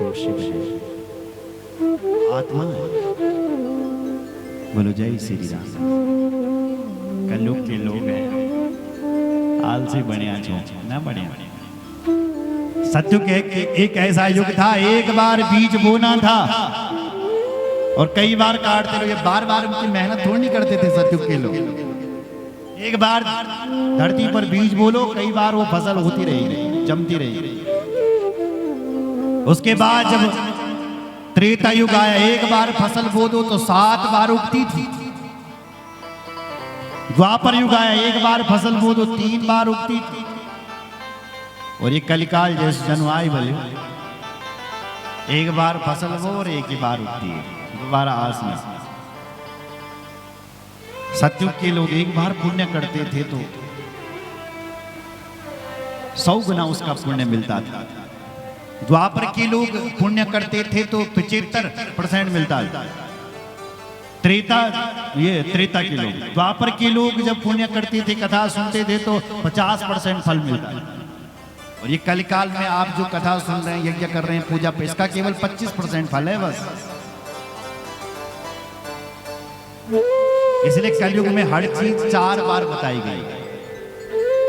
तो शिव है, आत्मा है। बोलो जय श्री राम। कलयुग के लोग हैं, आलसी बनिया छो ना बनिया। सत्युग एक ऐसा युग था, एक बार बीज बोना था और कई बार काटते रहो। ये बार बार उनकी मेहनत थोड़ी नहीं करते थे सत्युग के लोग। एक बार धरती पर बीज बोलो, कई बार वो फसल होती रहेगी, जमती रहेगी। उसके बाद जब त्रेता युग आया, एक बार फसल बो दो तो 7 बार उगती थी। द्वापर युग आया, एक बार फसल बो दो 3 बार उगती थी। और ये कलिकाल जैसे जन्माई बोले, एक बार फसल बो और एक ही बार उगती है, दोबारा आस में। सत्युग के लोग एक बार पुण्य करते थे तो 100 गुना उसका पुण्य मिलता था। द्वापर के लोग पुण्य करते थे तो 75% मिलता था। त्रेता के लोग, द्वापर के लोग जब पुण्य करते थे, कथा सुनते थे तो 50% फल मिलता है। और ये कलिकाल में आप जो कथा सुन रहे हैं, यज्ञ कर रहे हैं, पूजा पे, इसका केवल 25% फल है बस। इसलिए कलयुग में हर चीज 4 बार बताई गई,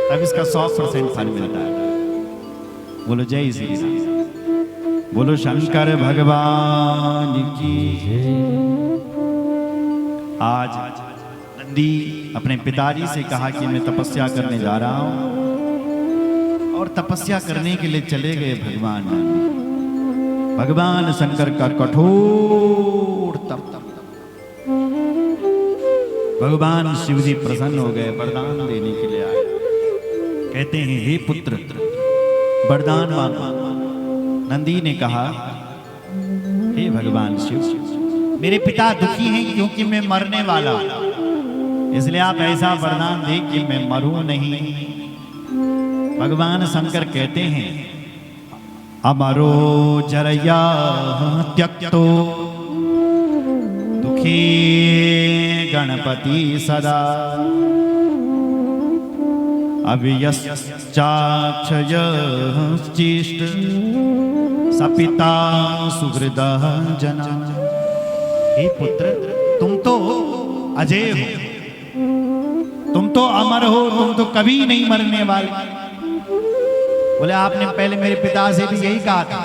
तब इसका 100% फल मिलता है। बोलो जय श्री राम। बोलो शंकर भगवान की जय। आज नंदी अपने पिताजी से कहा कि मैं तपस्या करने जा रहा हूं, और तपस्या करने के लिए चले गए भगवान नंदी। भगवान शंकर का कठोर तप। भगवान शिव जी प्रसन्न हो गए, वरदान देने के लिए आए। कहते हैं हे पुत्र वरदान मांगो। नंदी ने कहा हे भगवान शिव, मेरे पिता दुखी हैं क्योंकि मैं मरने वाला हूं, इसलिए आप ऐसा वरदान दें कि मैं मरूं नहीं। भगवान शंकर कहते हैं अमरो जरया त्यक्तो दुखी गणपति सदा अव्ययश्चाक्षयश्चिष्ट सपिता सुहृदा जना। हे पुत्र, तुम तो अजय हो, तुम तो अमर हो, तुम तो कभी नहीं मरने वाले। बोले आपने पहले मेरे पिता से भी यही कहा था।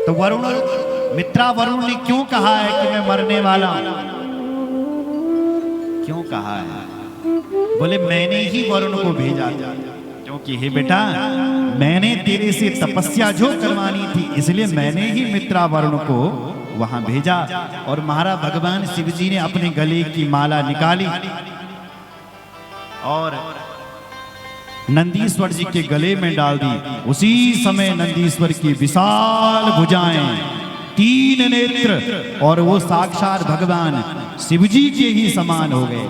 तो वरुण, मित्रा वरुण ने क्यों कहा है कि मैं मरने वाला हूं? क्यों कहा है? बोले मैंने ही वरुण को भेजा, क्योंकि हे बेटा, मैंने तेरे से तपस्या जो करवानी थी, इसलिए मैंने ही मित्रा वरुण को वहां भेजा। और महाराज भगवान शिव जी ने अपने गले की माला निकाली और नंदीश्वर जी के गले में डाल दी। उसी समय नंदीश्वर की विशाल भुजाएं, 3 नेत्र, और वो साक्षात भगवान शिव जी के ही समान हो गए।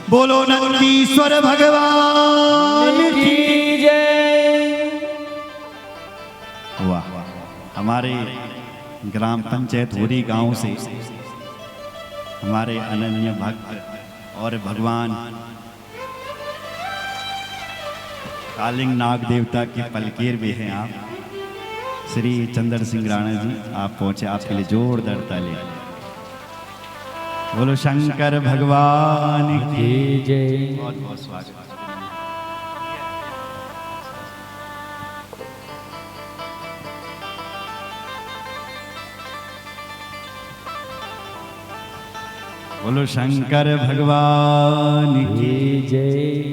बोलो नंदीश्वर भगवान की जय। वाह, हमारे ग्राम पंचायत होरी गांव से हमारे अनन्य भक्त और भगवान कालिंग नाग देवता के पलकेर भी हैं आप, श्री चंद्र सिंह राणा जी, आप पहुंचे, आपके लिए जोरदार ताली। बोलो शंकर भगवान की जय। बहुत बहुत स्वागत। बोलो शंकर भगवान की जय।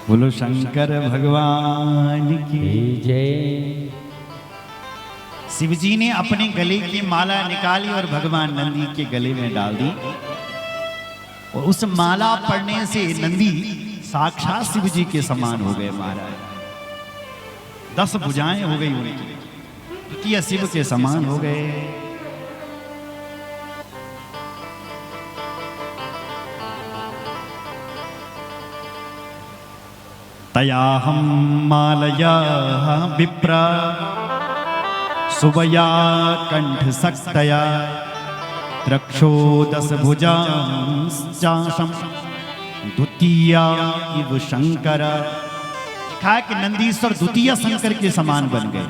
बोलो शंकर भगवान की जय। शिव जी ने अपने गले की माला निकाली और भगवान नंदी के गले में डाल दी, और उस माला पड़ने से नंदी साक्षात शिव जी के समान हो गए महाराज। 10 भुजाएं हो गई उनकी, द्वितीय शिव के समान हो गए। तयाहं मालया विप्रा सुवया कंठशक्तया त्रक्षोदश भुजांश्चाशं द्वितीया इव शंकर। लिखा है कि नंदीश्वर द्वितीय शंकर के समान बन गए।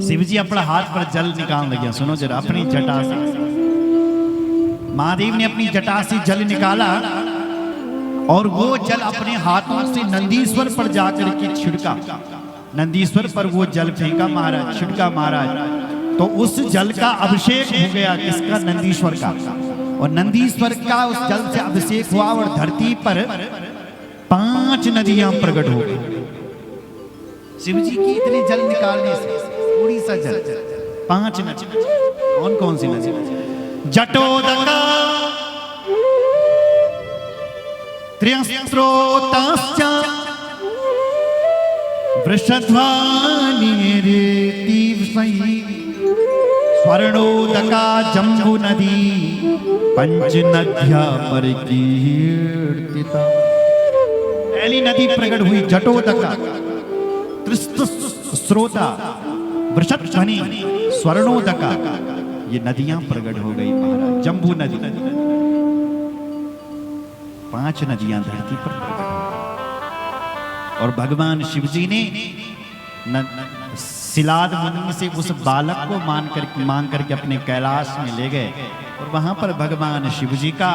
शिव जी अपना हाथ पर जल निकाल लगे, सुनो जरा, अपनी जटा से महादेव ने अपनी जटा से जल निकाला और वो जल अपने हाथों से नंदीश्वर पर जाकर के छिड़का। नंदीश्वर पर वो जल फेंका महाराज, छिड़का महाराज, तो उस जल का अभिषेक हो गया। किसका? नंदीश्वर का। और नंदीश्वर का उस जल से अभिषेक हुआ और धरती पर 5 नदियां प्रकट हो गई। शिव जी की इतने जल निकालने से थोड़ी सा जल, 5 नदी। कौन कौन सी नदी? जटोदका, त्र्यस्त्रोताश्च, वृषध्वानिरेतिवसै, स्वर्णोदका जम्बू नदी, पंचनद्या परिकीर्तिता। पहली नदी प्रकट हुई जटोदका, त्रिस्रोता, वृषध्वनि, स्वर्णोदका, ये नदियां प्रकट हो गई महाराज। जम्बू नदी, 5 नदियां धरती पर प्रकट हो गई। और भगवान शिव जी ने सिलाद मुनि से उस बालक को मांग करके अपने कैलाश में ले गए और वहां पर भगवान शिव जी का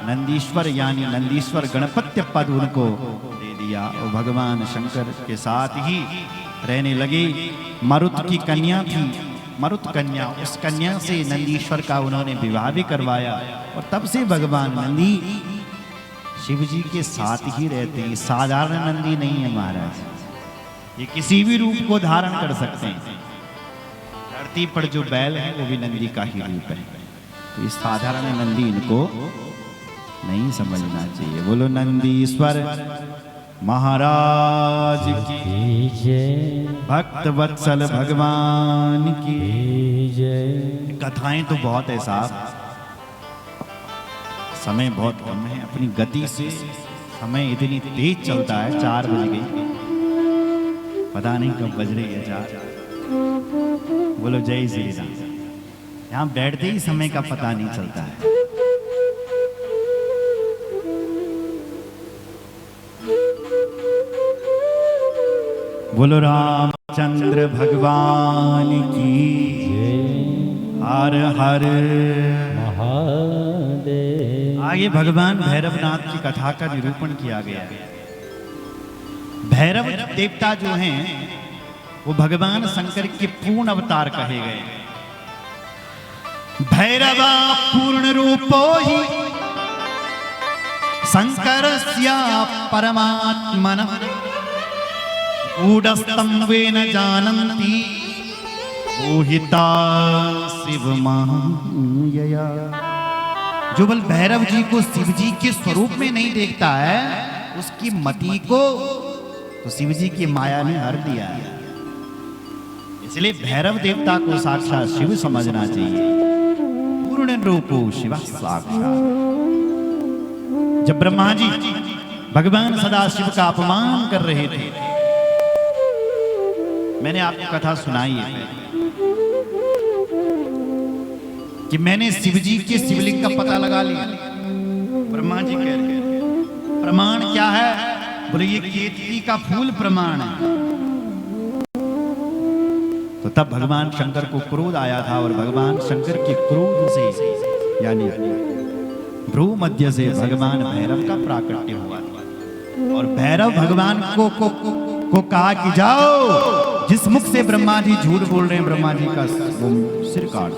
नंदीश्वर यानी नंदीश्वर गणपत्य पद उनको दे दिया। और भगवान शंकर के साथ ही रहने लगे। मरुत की कन्या थी, मरुत कन्या, उस कन्या से नंदीश्वर का उन्होंने विवाह भी करवाया। और तब से भगवान नंदी शिव जी के साथ ही रहते हैं। साधारण नंदी नहीं है महाराज, ये किसी भी रूप को धारण कर सकते हैं। धरती पर जो बैल है वो भी नंदी का ही रूप है। तो इस साधारण नंदी इनको नहीं समझना चाहिए। बोलो नंदीश्वर महाराज की जय, भक्त वत्सल भगवान की जय। कथाएं तो बहुत है साहब, समय बहुत कम है। अपनी गति से समय इतनी तेज चलता है। 4 बज गई, पता नहीं कब बज रही है 4। बोलो जय श्री राम। यहाँ बैठते ही समय का पता नहीं चलता है। बोलो रामचंद्र भगवान की जय। हर हर महादेव। आगे भगवान भैरवनाथ की कथा का निरूपण किया गया है। भैरव देवता जो हैं वो भगवान शंकर के पूर्ण अवतार कहे गए। भैरवा पूर्ण रूपो ही शंकरस्य परमात्मनः, ऊढस्तम्भेन जानन्ति मोहिता शिव मायया। जो बल भैरव जी को शिव जी के स्वरूप में नहीं देखता है, उसकी मति को तो शिव जी की माया ने हर दिया है। इसलिए भैरव देवता को साक्षात शिव समझना चाहिए। पूर्ण रूपो शिव साक्षात। जब ब्रह्मा जी भगवान सदाशिव का अपमान कर रहे थे, मैंने आपको कथा सुनाई है कि मैंने शिव जी के शिवलिंग का पता लगा लिया। ब्रह्मा जी कह रहे प्रमाण क्या है? बोले ये केतकी का फूल प्रमाण है। तो तब भगवान शंकर को क्रोध आया था और भगवान शंकर के क्रोध से यानी भ्रू मध्य से भगवान भैरव का प्राकट्य हुआ और भैरव भगवान को कहा कि जाओ, जिस मुख से ब्रह्मा जी झूठ बोल रहे हैं ब्रह्मा जी का सिर काट।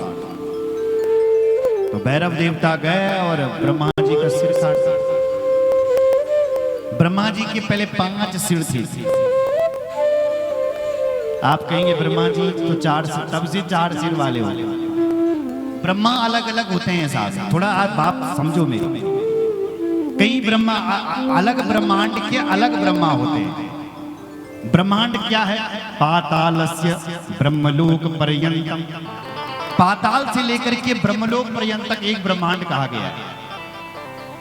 तो भैरव देवता गए और ब्रह्मा जी का सिर काट। ब्रह्मा जी के पहले 5 सिर थे। आप कहेंगे ब्रह्मा जी तो 4 सिर, तब से 4 सिर वाले हो। ब्रह्मा अलग अलग होते हैं साहब, थोड़ा आप बात समझो मेरी। कई ब्रह्मा अलग ब्रह्मांड के अलग ब्रह्मा होते हैं। ब्रह्मांड क्या है? पातालस्य ब्रह्मलोक पर्यंतम। पाताल से लेकर के ब्रह्मलोक पर्यंत तक एक ब्रह्मांड कहा गया है।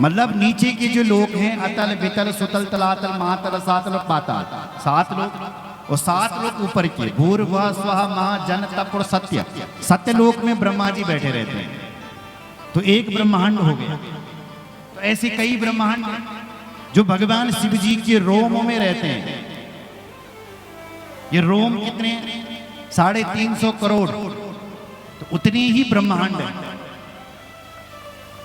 मतलब नीचे के जो लोक हैं, अतल वितल सुतल तलातल महातल सातल पाताल, 7 लोक। और 7 लोक ऊपर के भूर्भुवः स्वः महा जन तप और सत्य, सत्य लोक में ब्रह्मा जी बैठे रहते हैं। तो एक ब्रह्मांड हो गया। तो ऐसे कई ब्रह्मांड जो भगवान शिव जी के रोमों में रहते हैं। ये रोम कितने? 350 करोड़। तो उतने ही ब्रह्मांड है।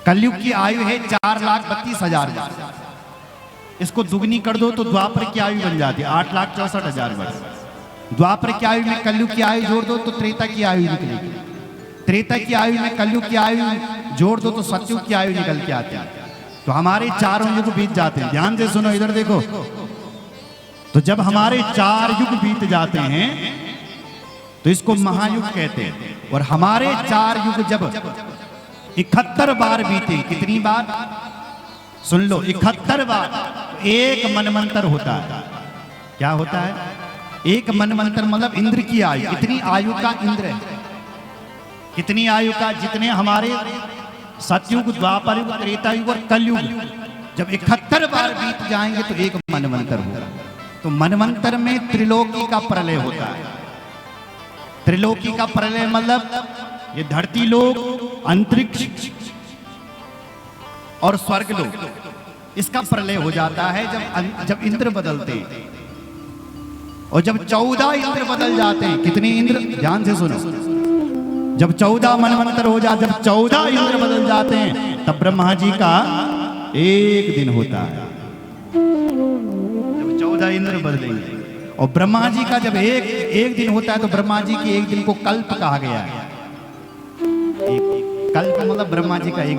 कलयुग की आयु है 4,32,000 वर्ष। इसको दुगनी कर दो तो द्वापर की आयु बन जाती है 8,64,000 वर्ष। द्वापर की आयु में कलयुग की आयु जोड़ दो तो त्रेता की आयु निकलेगी। त्रेता की आयु में कलयुग की आयु जोड़ दो तो सतयुग की आयु निकल के आती है। तो हमारे चारों युग बीत जाते हैं। ध्यान से सुनो, इधर देखो। तो जब हमारे 4 युग बीत जाते हैं तो इसको महायुग कहते हैं। और हमारे 4 युग जब 71 बार बीते, कितनी बार? सुन लो, 71 बार एक मनवंतर होता है। क्या होता है? एक मनवंतर मतलब इंद्र की आयु। इतनी आयु का इंद्र है। कितनी आयु का? जितने हमारे सतयुग, द्वापर युग, त्रेता युग और कलयुग जब 71 बार बीत जाएंगे तो एक मनवंतर होगा। तो मनवंतर में त्रिलोकी का प्रलय होता है। त्रिलोकी का प्रलय मतलब ये धरती लोक, अंतरिक्ष और स्वर्ग लोक, इसका प्रलय हो जाता है जब इंद्र बदलते हैं। और जब 14 इंद्र बदल जाते हैं। कितने इंद्र? ध्यान से सुनो। जब 14 मनवंतर हो जाते, जब 14 इंद्र बदल जाते हैं तब ब्रह्मा जी का एक दिन होता है। जब 14 इंद्र बदलेंगे और ब्रह्मा जी का जब एक दिन होता है तो ब्रह्मा जी के एक दिन को कल्प कहा गया है। कल्प मतलब ब्रह्मा जी का एक